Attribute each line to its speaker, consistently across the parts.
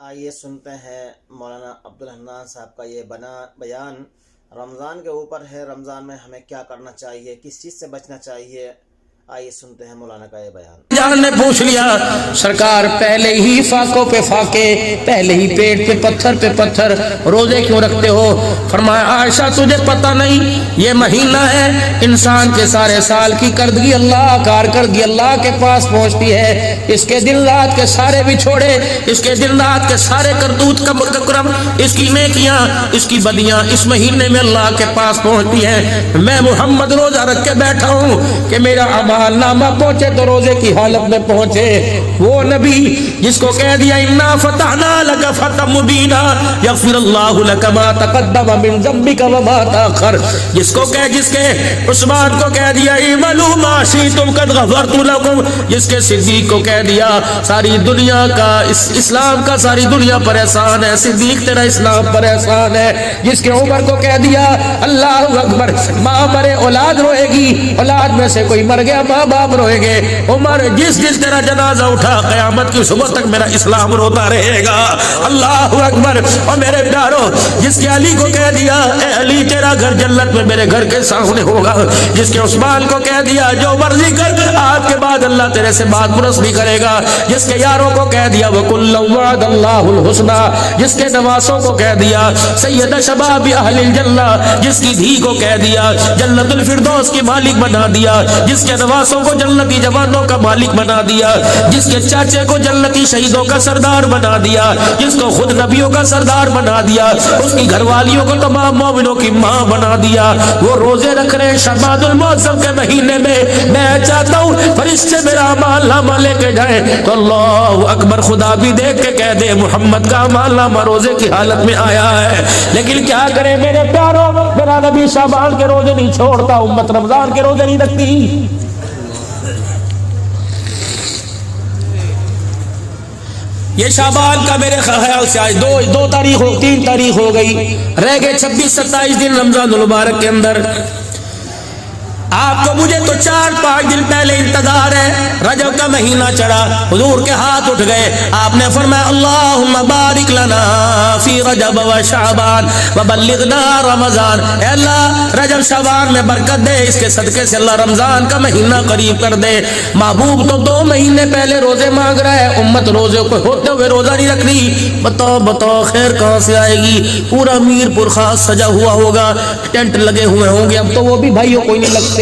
Speaker 1: آئیے سنتے ہیں مولانا عبدالحنان صاحب کا یہ بیان رمضان کے اوپر ہے۔ رمضان میں ہمیں کیا کرنا چاہیے، کس چیز سے بچنا چاہیے، آئیے سنتے ہیں مولانا کا یہ بیان۔
Speaker 2: جان نے پوچھ لیا سرکار پہلے ہی فاقوں پہ فاقے، پہلے ہی پیٹ پہ پتھر روزے کیوں رکھتے ہو؟ فرمایا عائشہ تجھے پتہ نہیں یہ مہینہ ہے انسان کے سارے سال کی کردگی کارکردگی اللہ کے پاس پہنچتی ہے، اس کے دن رات کے سارے بچھوڑے، اس کے دن رات کے سارے کرتوت کا کرم، اس کی نیکیاں اس کی بدیاں اس مہینے میں اللہ کے پاس پہنچتی ہیں۔ میں محمد روزہ رکھ کے بیٹھا ہوں کہ میرا اعمال نامہ پہنچے تو روزے کی حالت میں پہنچے۔ وہ نبی جس کو کہہ دیا انا فتحنا لک فتحا مبینا یغفر اللہ لک ما تقدم من ذنبک وما تاخر، جس کے عثمان کو کہہ دیا اعملوا ما شئتم قد غفرت لکم، جس کے صدیق کو کہہ دیا ساری دنیا کا اسلام کا ساری دنیا پر احسان ہے، صدیق تیرا اسلام پر احسان ہے، جس کے عمر کو کہہ دیا اللہ اکبر ماں مرے اولاد روئے گی، اولاد میں سے کوئی مر گیا ماں باپ روئے گے، عمر جس تیرا جنازہ اٹھا قیامت کی صبح تک میرا اسلام روتا رہے گا، اللہ اکبر۔ اور میرے پیارو جس کے علی کو کہہ دیا اے علی تیرا گھر جنت میں میرے گھر کے سامنے ہوگا، جس کے عثمان کو کہہ دیا جو مرضی کر آج کے بعد اللہ تیرے سے بات پرس نہیں کرے گا، جس کے یاروں کو کہہ دیا وَكُلًّا وَعَدَ اللَّهُ الْحُسْنَى، جس کے نواسوں کو کہہ دیا سید شباب اہل الجنہ، جس کی دھی کو کہہ دیا جنت الفردوس کی مالک بنا دیا، جس کے نواسوں کو جنتی جوانوں کا مالک بنا دیا، جس کے چاچے کو جنتی شہیدوں کا سردار بنا دیا، جس کو خود نبیوں کا سردار بنا دیا، اس کی گھر والیوں کو تمام مومنوں کی ماں بنا دیا، وہ روزے رکھ رہے شعبان المعظم کے مہینے میں، میں چاہتا ہوں فرشتے میرا اعمال نامہ لے کے جائیں تو اللہ اکبر خدا بھی دیکھ کے کہہ دے محمد کا اعمال نامہ روزے کی حالت میں آیا ہے۔ لیکن کیا کریں میرے پیاروں، میرا نبی شعبان کے روزے نہیں چھوڑتا، امت رمضان کے روزے نہیں رکھتی۔ یہ شعبان کا میرے خیال سے آج تین تاریخ ہو گئی، رہ گئے 26-27 دن رمضان المبارک کے اندر۔ آپ کو مجھے تو 4-5 دن پہلے انتظار ہے، رجب کا مہینہ چڑھا، حضور کے ہاتھ اٹھ گئے، آپ نے فرمایا اللہم بارک لنا فی رجب و شعبان وبلغنا رمضان، اے اللہ رجب شعبان میں برکت دے، اس کے صدقے سے اللہ رمضان کا مہینہ قریب کر دے۔ محبوب تو 2 مہینے پہلے روزے مانگ رہا ہے، امت روزے کو ہوتے ہوئے روزہ نہیں رکھ رہی، بتاؤ خیر کہاں سے آئے گی؟ پورا میر پور خاص سجا ہوا ہوگا، ٹینٹ لگے ہوئے ہوں گے، اب تو وہ بھی بھائیوں کوئی نہیں لگتے،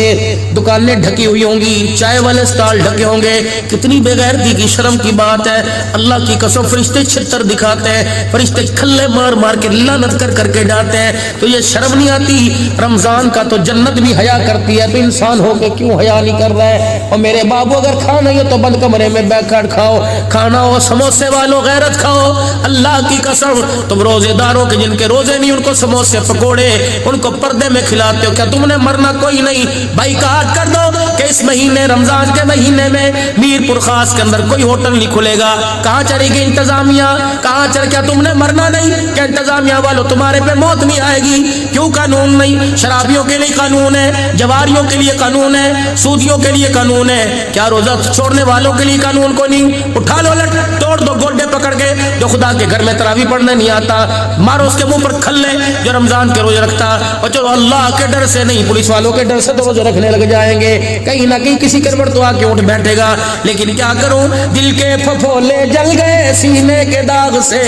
Speaker 2: دکانیں ڈھکی ہوئی ہوں گی، چائے والے سٹال ڈھکے ہوں گے، کتنی بے غیرتی کی شرم کی بات ہے۔ اللہ کی قسم فرشتے چھتر دکھاتے ہیں، فرشتے کھلے مار کے لعنت کر کے ڈالتے ہیں، تو یہ شرم نہیں آتی؟ رمضان کا تو جنت بھی حیا کرتی ہے، تو انسان ہو کے کیوں حیا نہیں کر رہا ہے؟ اور میرے بابو اگر کھانا ہی تو بند کمرے میں بیٹھ کر کھاؤ، کھانا ہو سموسے والوں غیرت کھاؤ، اللہ کی قسم تم روزے داروں کے جن کے روزے نہیں ان کو سموسے پکوڑے ان کو پردے میں کھلاتے ہو، کیا تم نے مرنا کوئی نہیں؟ بھائی کاٹ کر دو کہ اس مہینے رمضان کے مہینے میں میر پور خاص کے اندر کوئی ہوٹل نہیں کھلے گا، کہاں چلے گی انتظامیہ؟ کہاں کیا تم نے مرنا نہیں؟ کیا انتظامیہ والوں تمہارے پہ موت نہیں آئے گی؟ کیوں قانون نہیں؟ شرابیوں کے لیے قانون ہے، جواریوں کے لیے قانون ہے، سودیوں کے لیے قانون ہے، کیا روزہ چھوڑنے والوں کے لیے قانون کو نہیں؟ اٹھا لو لٹ توڑ دو گوڈے پکڑ کے، جو خدا کے گھر میں تراویح پڑھنے نہیں آتا مارو اس کے منہ پر کھلے، جو رمضان کے روزے رکھتا، اور جو اللہ کے ڈر سے نہیں پولیس والوں کے ڈر سے تو روزے رکھنے لگ جائیں گے، کہیں نہ کہیں کسی کربٹ تو آ کے اٹھ بیٹھے گا۔ لیکن کیا کروں، دل کے پھپھولے جل گئے سینے کے داغ سے،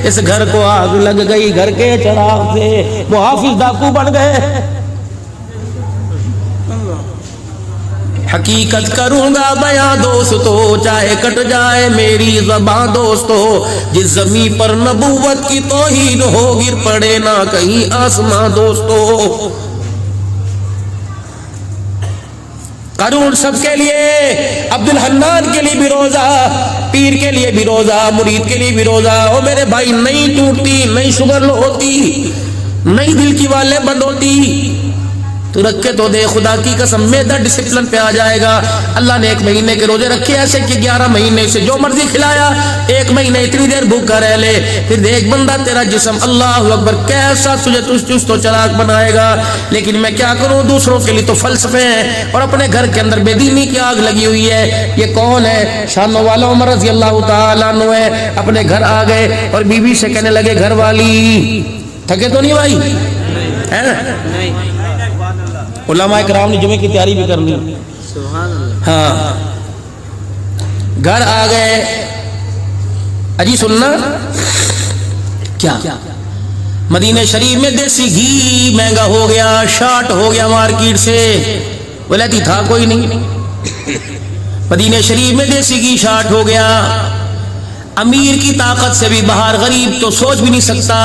Speaker 2: اس گھر کو آگ لگ گئی گھر کے چراغ سے، محافظ ڈاکو بن گئے۔ حقیقت کروں گا بیاں دوستو چاہے کٹ جائے میری زبان دوستو، جس زمین پر نبوت کی توہین ہو گر پڑے نہ کہیں آسمان دوستو۔ قانون سب کے لیے، عبدالحنان کے لیے بھی روزہ، پیر کے لیے بھی روزہ، مرید کے لیے بھی روزہ۔ او میرے بھائی نہیں ٹوٹتی، نہیں شوگر لو ہوتی، نہیں دل کی والیں بند ہوتی، تو رکھ کے تو دے، خدا کی قسم میدا ڈسپلن پہ آ جائے گا۔ اللہ نے 1 مہینے کے روزے رکھے ایسے کہ 11 مہینے سے جو مرضی کھلایا، 1 مہینے اتنی دیر بھوکا رہ لے، پھر دیکھ بندہ تیرا جسم اللہ اکبر کیسا تجھے چست و چلاک بنائے گا۔ لیکن میں کیا کروں، دوسروں کے لیے تو فلسفے ہیں اور اپنے گھر کے اندر بے دینی کی آگ لگی ہوئی ہے۔ یہ کون ہے؟ شانوں والا عمر رضی اللہ تعالیٰ عنہ ہے۔ اپنے گھر آ گئے اور بیوی سے کہنے لگے، گھر والی تھکے تو نہیں بھائی؟ علماء کرام نے جمعے کی تیاری بھی کرنی، ہاں گھر آ گئے، اجی سننا کیا مدینہ شریف میں دیسی گھی مہنگا ہو گیا، شارٹ ہو گیا مارکیٹ سے، بولتی تھا کوئی نہیں۔ مدینہ شریف میں دیسی گھی شارٹ ہو گیا، امیر کی طاقت سے بھی باہر غریب تو سوچ بھی نہیں سکتا۔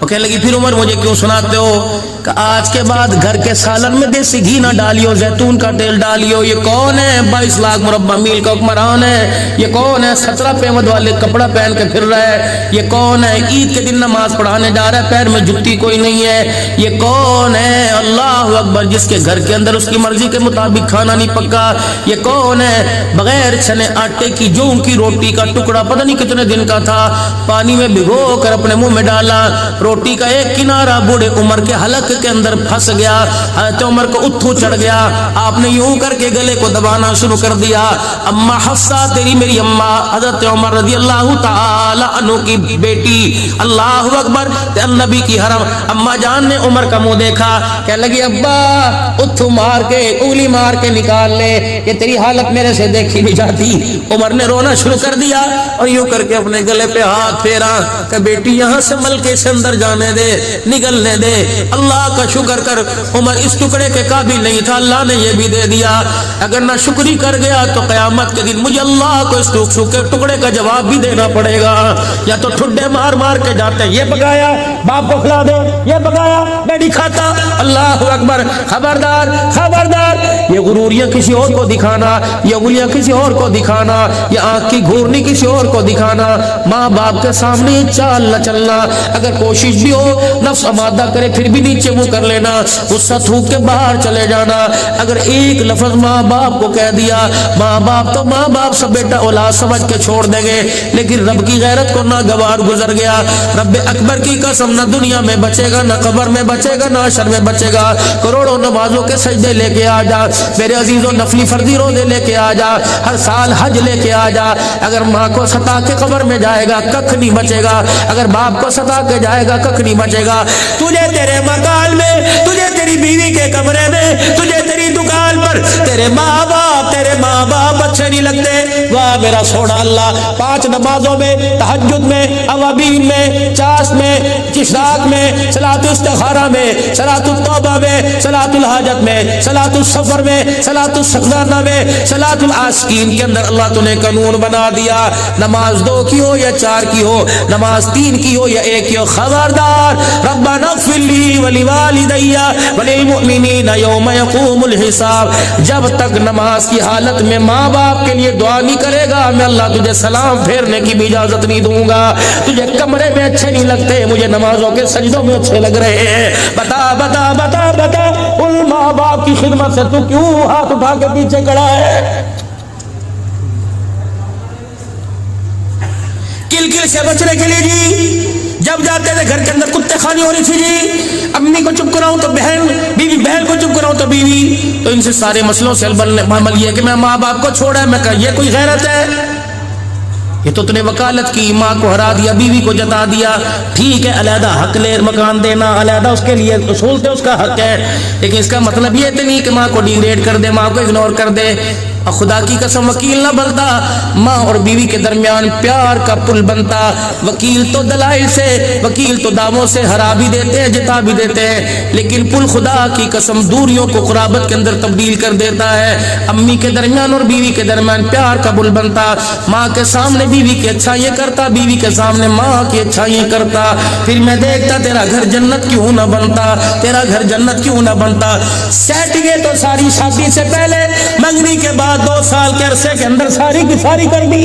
Speaker 2: وہ کہنے لگی، پھر عمر مجھے کیوں سناتے ہو کہ آج کے بعد گھر کے سالن میں دیسی گھی نہ ڈالیو، زیتون کا تیل ڈالیو۔ یہ کون ہے؟ 22 لاکھ مربع میل کا حکمران ہے۔ یہ کون ہے؟ 17 پیمد والے کپڑا پہن کے پھر رہا ہے۔ یہ کون ہے؟ عید کے دن نماز پڑھانے جا رہا ہے، پیر میں جُتی کوئی نہیں ہے۔ یہ کون ہے؟ اللہ اکبر، جس کے گھر کے اندر اس کی مرضی کے مطابق کھانا نہیں پکا۔ یہ کون ہے؟ بغیر چھنے آٹے کی جو ان کی روٹی کا ٹکڑا پتہ نہیں کتنے دن کا تھا، پانی میں بھگو کر اپنے منہ میں ڈالا، روٹی کا ایک کنارہ بوڑھے عمر کے حلق کے اندر پھنس گیا۔ حضرت عمر کو اتھو چڑھ گیا، آپ نے یوں کر کے گلے کو دبانا شروع کر دیا۔ اماں حفصہ تیری میری اماں حضرت عمر رضی اللہ تعالی عنہ کی بیٹی، اللہ اکبر، نبی کی حرم اماں جان نے عمر کا منہ دیکھا، کہنے لگی ابا اتھو مار کے انگلی مار کے نکال لے، یہ تیری حالت میرے سے دیکھی نہیں جاتی۔ عمر نے رونا شروع کر دیا اور یوں کر کے اپنے گلے پہ ہاتھ پھیرا کہ بیٹی یہاں سے ملکے سے اندر جانے دے، نگلنے دے۔ اللہ کا شکر کر، عمر اس ٹکڑے کے قابل نہیں تھا، اللہ نے یہ بھی دے دیا۔ اگر نہ شکری کر گیا تو قیامت کے دن مجھے اللہ کو اس سوکھے ٹکڑے کا جواب بھی دینا پڑے گا۔ یا تو ٹھڈے مار مار کے جاتے، یہ پکایا باپ کو کھلا دے، یہ پکایا میں نہیں کھاتا۔ اللہ اکبر، خبردار خبردار، یہ غروریاں کسی اور کو دکھانا، یہ انگلیاں کسی اور کو دکھانا، یہ آنکھ کی گھورنی کسی اور کو دکھانا، ماں باپ کے سامنے چال نہ چلنا۔ اگر کوشش بھی ہو نفس آمادہ کرے پھر بھی نیچے منہ کر لینا، غصہ تھوک کے باہر چلے جانا۔ اگر ایک لفظ ماں باپ کو کہہ دیا، ماں باپ تو ماں باپ سب بیٹا اولاد سمجھ کے چھوڑ دیں گے، لیکن رب کی غیرت کو ناگوار گزر گیا۔ رب اکبر کی قسم، نہ دنیا میں بچے گا، نہ قبر میں بچے گا، نہ حشر میں بچے گا۔ کروڑوں نمازوں کے سجدے لے کے آ جا میرے عزیزوں، نفلی فرضی روزے لے کے آ جا، ہر سال حج لے کے آ جا، اگر ماں کو ستا کے قبر میں جائے گا ککھ نہیں بچے گا، اگر باپ کو ستا کے جائے گا ککھ نہیں بچے گا۔ تجھے تیرے مکان میں، تجھے تیری بیوی کے کمرے میں، تجھے تیری دکان پر تیرے ماں باپ اچھے نہیں لگتے، واہ میرا سونا اللہ، 5 نمازوں میں، تہجد میں، اوابین میں، چاس میں، چشراق میں، صلاۃ استخارہ میں، صلاۃ التوبہ میں، صلاۃ الحاجت میں، صلاۃ السفر میں، صلاۃ السخنانہ میں، صلاۃ العاشقین کے اندر اللہ تو نے قانون بنا دیا، نماز 2 کی ہو یا 4 کی ہو، نماز 3 کی ہو یا 1 کی ہو، خبردار ربنا اغفر لی ولوالدی وللمؤمنین یوم یقوم الحساب۔ جب تک نماز کی حالت میں ماں باپ کے لیے دعا نہیں کرے گا، میں اللہ تجھے سلام پھیرنے کی بھی اجازت نہیں دوں گا۔ تجھے کمرے میں اچھے نہیں لگتے، مجھے نمازوں کے سجدوں میں اچھے لگ رہے ہیں۔ بتا بتا بتا بتا، ان ماں باپ کی خدمت سے تو کیوں ہاتھ اٹھا کے پیچھے کھڑا ہے؟ کل کل سے بچنے کے لیے جی، جب جاتے تھے گھر کے اندر کتے خانی ہو رہی تھی جی، امی کو چپ کراؤں تو بہن، بیوی بہن کو چپ کراؤں تو بیوی، تو ان سے سارے مسئلوں سے عمل یہ کہ میں ماں باپ کو چھوڑا ہے، میں کہا یہ کوئی غیرت ہے؟ یہ تو نے وکالت کی، ماں کو ہرا دیا، بیوی کو جتا دیا، ٹھیک ہے علیحدہ حق لے، مکان دینا علیحدہ اس کے لیے اصول سے اس کا حق ہے، لیکن اس کا مطلب یہ تو نہیں کہ ماں کو ڈیگریڈ کر دے، ماں کو اگنور کر دے۔ اور خدا کی قسم وکیل نہ بنتا، ماں اور بیوی کے درمیان پیار کا پل بنتا۔ وکیل تو دلائل سے، وکیل تو دعووں سے ہرا بھی دیتے ہیں، جتا بھی دیتے ہیں، لیکن پل خدا کی قسم دوریوں کو قرابت کے اندر تبدیل کر دیتا ہے۔ امی کے درمیان اور بیوی کے درمیان پیار کا پل بنتا، ماں کے سامنے بیوی کی اچھائیاں کرتا، بیوی کے سامنے ماں کی اچھائیاں کرتا، پھر میں دیکھتا تیرا گھر جنت کیوں نہ بنتا، تیرا گھر جنت کیوں نہ بنتا۔ سیٹنگیں تو ساری شادی سے پہلے، منگنی کے بعد 2 سال کے عرصے کے اندر ساری کی ساری کر دی۔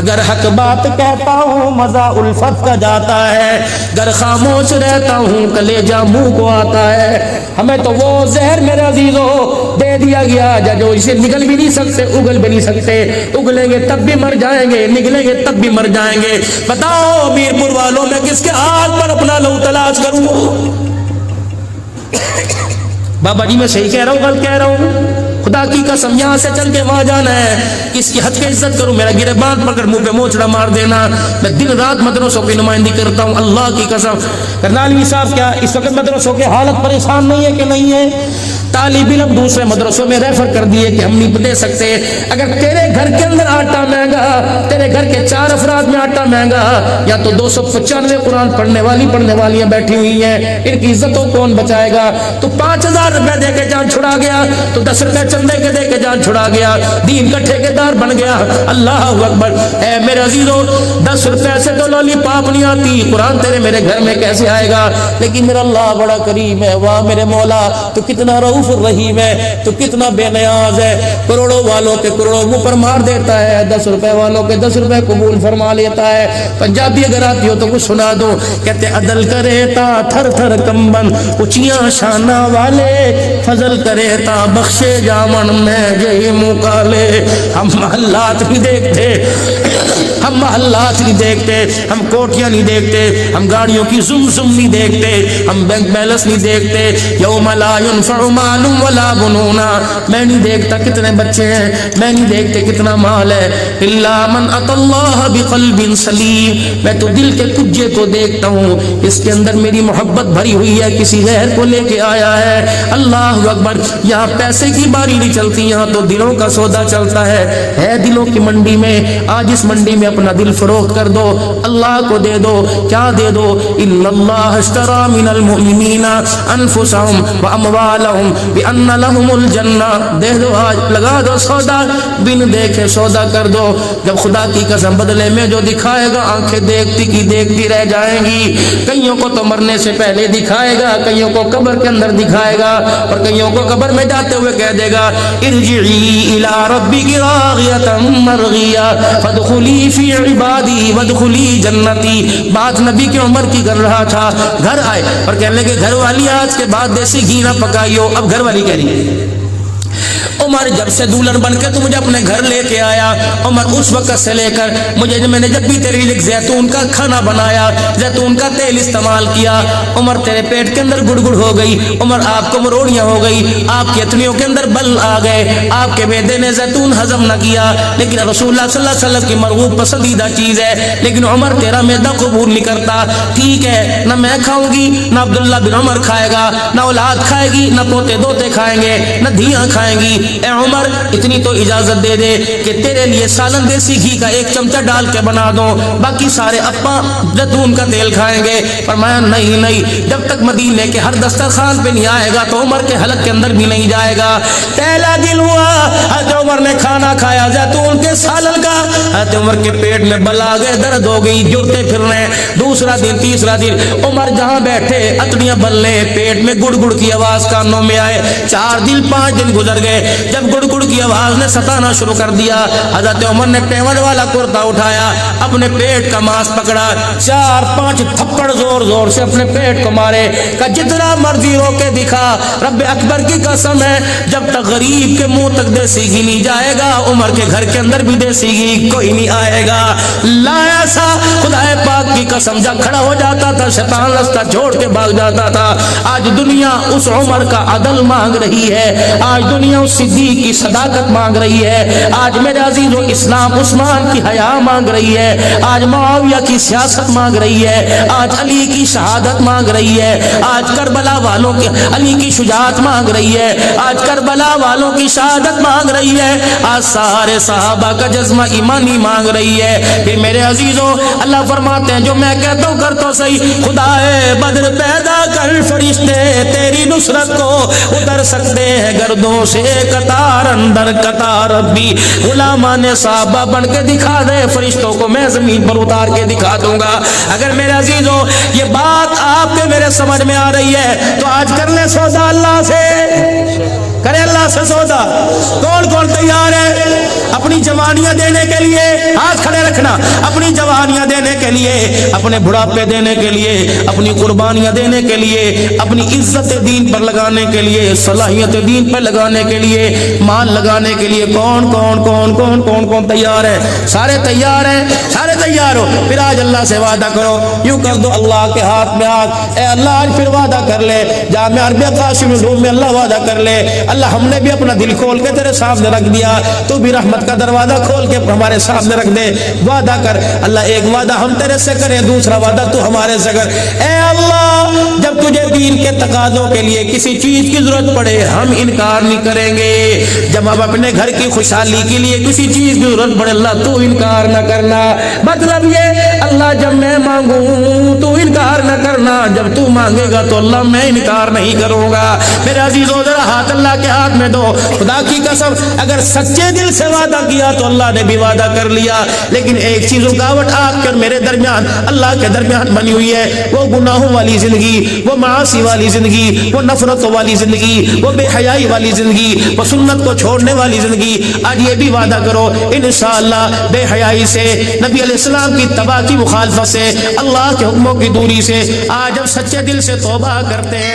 Speaker 2: اگر حق بات کہتا ہوں مزہ الفت کا جاتا ہے، گر خاموش رہتا ہوں کلیجہ منہ کو آتا ہے۔ ہمیں تو وہ زہر میرے عزیزو دے دیا گیا جو اسے نگل بھی نہیں سکتے، اگل بھی نہیں سکتے، اگلیں گے تب بھی مر جائیں گے، نگلیں گے تب بھی مر جائیں گے۔ بتاؤ میرپور والوں میں کس کے ہاتھ پر اپنا لہو تلاش کروں؟ بابا جی میں صحیح کہہ رہا ہوں غلط کہہ رہا ہوں؟ خدا کی قسم یہاں سے چل کے وہاں جانا ہے، کس کی حد کی عزت کروں؟ میرا گریبان پکڑ منہ پہ موچڑا مار دینا۔ میں دن رات مدرسوں کی نمائندگی کرتا ہوں، اللہ کی قسم۔ کرنالوی صاحب کیا اس وقت مدرسوں کے حالت پریشان نہیں ہے کہ نہیں ہے؟ طالب علم دوسرے مدرسوں میں ریفر کر دیے کہ ہم نہیں دے سکتے۔ اگر تیرے گھر کے اندر آٹا مہنگا، تیرے گھر کے 4 افراد میں آٹا مہنگا، یا تو 295 قرآن پڑھنے والیاں بیٹھی ہوئی ہیں، ان کی عزت کو کون بچائے گا؟ تو 5000 روپے دے کے جان چھڑا گیا، تو 10 روپے چندے کے دے کے جان چھڑا گیا، دین کا ٹھیکیدار بن گیا۔ اللہ اکبر۔ اے میرے عزیزو 10 روپے سے تو لولی پاپ نہیں آتی، قرآن تیرے میرے گھر میں کیسے آئے گا؟ لیکن میرا اللہ بڑا کریم ہے، واہ میرے مولا تو کتنا رؤوف الرحیم ہے، تو کتنا بے نیاز ہے۔ کروڑوں والوں کے کروڑوں منہ پر مار دیتا ہے، 10 روپے والوں کے 10 روپے قبول فرما لیتا ہے۔ پنجابی اگر آتی ہو تو کچھ سنا دو، کہتے عدل کرے تا تھر تھر کمبن اونچیاں شانہ والے، فضل کرے تا بخشے جامن میں جہی منہ کالے۔ ہم محلات نہیں دیکھتے، ہم محلات نہیں دیکھتے، ہم کوٹیاں نہیں دیکھتے، ہم گاڑیوں کی زم زم نہیں دیکھتے، ہم بینک بیلنس نہیں دیکھتے۔ یوم لا ينفع مال ولا بنون، میں نہیں دیکھتا کتنے بچے ہیں، میں نہیں دیکھتے کتنا مال ہے، الا من اتى اللہ بقلب سلیم، میں تو دل کے کجے کو دیکھتا ہوں، اس کے اندر میری محبت بھری ہوئی ہے، کسی غیر کو لے کے آیا ہے۔ اللہ اکبر۔ یہاں پیسے کی باری نہیں چلتی، یہاں تو دلوں کا سودا چلتا ہے دلوں کی منڈی میں۔ آج اس منڈی میں اپنا دل فروخت کر دو، اللہ کو دے دو۔ کیا دے دو؟ ان اللہ اشترى من المؤمنین انفسهم واموالهم بان لهم الجنہ، دے دو آج، لگا دو سودا، بن دیکھے سودا کر دو۔ جب خدا کی قسم بدلے میں جو دکھائے گا آنکھیں دیکھتی کی دیکھتی رہ جائیں گی۔ کئیوں کو تو مرنے سے پہلے دکھائے گا، کئیوں کو قبر کے اندر دکھائے گا، اور کئیوں کو قبر میں جاتے ہوئے کہہ دے گا ارجعی الی ربک راغیۃ مرغیہ فادخلی فی عبادی وادخلی جنتی۔ بات نبی کی عمر کی کر رہا تھا، گھر آئے اور کہنے لگے گھر والی آج کے بعد دیسی گھی نہ پکائیو۔ اب گھر والی کہہ رہی ہے عمر جب سے دولن بن کے تو مجھے اپنے گھر لے کے آیا، عمر اس وقت سے لے کر میں نے جب بھی تیری لیے زیتون کا کھانا بنایا، زیتون کا تیل استعمال کیا، عمر تیرے پیٹ کے اندر گڑگڑ ہو گئی، عمر آپ کو مروڑیاں ہو گئی، آپ کی اتنیوں کے اندر بل آ گئے، آپ کے معدے نے زیتون ہضم نہ کیا۔ لیکن رسول اللہ صلی اللہ علیہ وسلم کی مرغوب پسندیدہ چیز ہے، لیکن عمر تیرا معدہ قبول نہیں کرتا۔ ٹھیک ہے، نہ میں کھاؤں گی، نہ عبداللہ بن عمر کھائے گا، نہ اولاد کھائے گی، نہ پوتے دوتے کھائیں گے، نہ دھیاں کھائیں گی۔ اے عمر اتنی تو اجازت دے دے کہ تیرے لیے سالن دیسی گھی کا 1 چمچہ ڈال کے بنا دو، باقی سارے اپا زیتون کا تیل کھائیں گے۔ فرمایا نہیں، جب تک مدینے کے ہر دسترخوان پہ نہیں آئے گا تو عمر کے حلق کے اندر بھی نہیں جائے گا۔ پہلا دن ہوا، حضرت عمر نے کھانا کھایا زیتون کے سالن کا، حضرت عمر کے پیٹ میں بل آ گئے، درد ہو گئی، جڑتے پھرنے۔ دوسرا دن، تیسرا دن، عمر جہاں بیٹھے اتنیاں بلنے، پیٹ میں گڑ گڑ کی آواز کانوں میں آئے۔ 4 دن 5 دن گزر گئے، جب گڑ گڑ کی آواز نے ستانا شروع کر دیا، حضرت عمر نے ٹیوڈ والا کرتا اٹھایا، اپنے پیٹ کا ماس پکڑا، 4-5 تھپڑ زور زور سے اپنے پیٹ کو مارے، کہ جتنا مرضی رو کے دکھا، رب اکبر کی قسم ہے جب تک غریب کے منہ تک دیسی گھی نہیں جائے گا، عمر کے گھر کے اندر بھی دیسی گھی کوئی نہیں آئے گا۔ لایا سا خدا پاک کی قسم، جب کھڑا ہو جاتا تھا شیطان راستہ چھوڑ کے بھاگ جاتا تھا۔ آج دنیا اس عمر کا عدل مانگ رہی ہے، آج دنیا اس صدیق کی صداقت مانگ رہی ہے، آج میرے عزیزو اسلام عثمان کی حیا مانگ رہی ہے، آج معاویہ کی سیاست مانگ رہی ہے، آج علی کی شہادت مانگ رہی ہے، آج کربلا والوں کی علی کی شجاعت مانگ رہی ہے، آج کربلا والوں کی شہادت مانگ رہی ہے، آج سارے صحابہ کا جذبہ ایمانی مانگ رہی ہے۔ کہ میرے عزیزو اللہ فرماتے ہیں جو میں کہتا ہوں کر تو صحیح، خدائے بدر پیدا کر فرشتے تیری نصرت کو اتر سکتے ہیں گردوں سے قطار اندر قطار، ربی غلامان صحابہ بن کے دکھا دے فرشتوں کو، میں زمین پر اتار کے دکھا دوں گا۔ اگر میرے عزیزو یہ بات آپ کے میرے سمجھ میں آ رہی ہے تو آج کر لیں سودا اللہ سے۔ کرے اللہ سے سودا؟ کون کون تیار ہے اپنی جوانیاں دینے کے لیے؟ ہاتھ کھڑے رکھنا. اپنی جوانیاں دینے کے لیے، اپنے بڑھاپے دینے کے لیے، اپنی قربانیاں دینے کے لیے، اپنی عزت دین پر لگانے کے لیے، صلاحیت دین پر لگانے کے لیے، مال لگانے کے لیے کون کون کون کون کون کون تیار ہے؟ سارے تیار ہیں؟ سارے تیار ہو؟ پھر آج اللہ سے وعدہ کرو. یوں کر دو اللہ کے ہاتھ میں ہاتھ. اے اللہ آج پھر وعدہ کر لے. جامع عربیہ قاسم علوم میں اللہ وعدہ کر لے. اللہ ہم نے بھی اپنا دل کھول کے تیرے سامنے رکھ دیا، تو بھی رحمت کا دروازہ کھول کے ہمارے سامنے رکھ دے. وعدہ کر اللہ، ایک وعدہ ہم تیرے سے کریں، دوسرا وعدہ تو ہمارے سے کر. اے اللہ جب تجھے دین کے تقاضوں کے لیے کسی چیز کی ضرورت پڑے ہم انکار نہیں کریں گے. جب ہم اپنے گھر کی خوشحالی کے لیے کسی چیز کی ضرورت پڑے اللہ تو انکار نہ کرنا. مطلب یہ اللہ جب میں مانگوں تو انکار نہ کرنا، جب تو مانگے گا تو اللہ میں انکار نہیں کروں گا. میرے عزیزو ذرا ہاتھ اللہ کے ہاتھ میں دو. خدا کی قسم اگر سچے دل سے وعدہ کیا تو اللہ نے بھی وعدہ کر لیا، لیکن ایک چیز رکاوٹ آپ کے میرے درمیان اللہ کے درمیان بنی ہوئی ہے، وہ گناہوں والی زندگی، وہ معاصی والی زندگی، وہ نفرتوں والی زندگی، وہ بے حیائی والی زندگی، وہ سنت کو چھوڑنے والی زندگی. آج یہ بھی وعدہ کرو انشاءاللہ بے حیائی سے، نبی علیہ السلام کی تباہ کی مخالفت سے، اللہ کے حکموں کی دوری سے آج ہم سچے دل سے توبہ کرتے ہیں.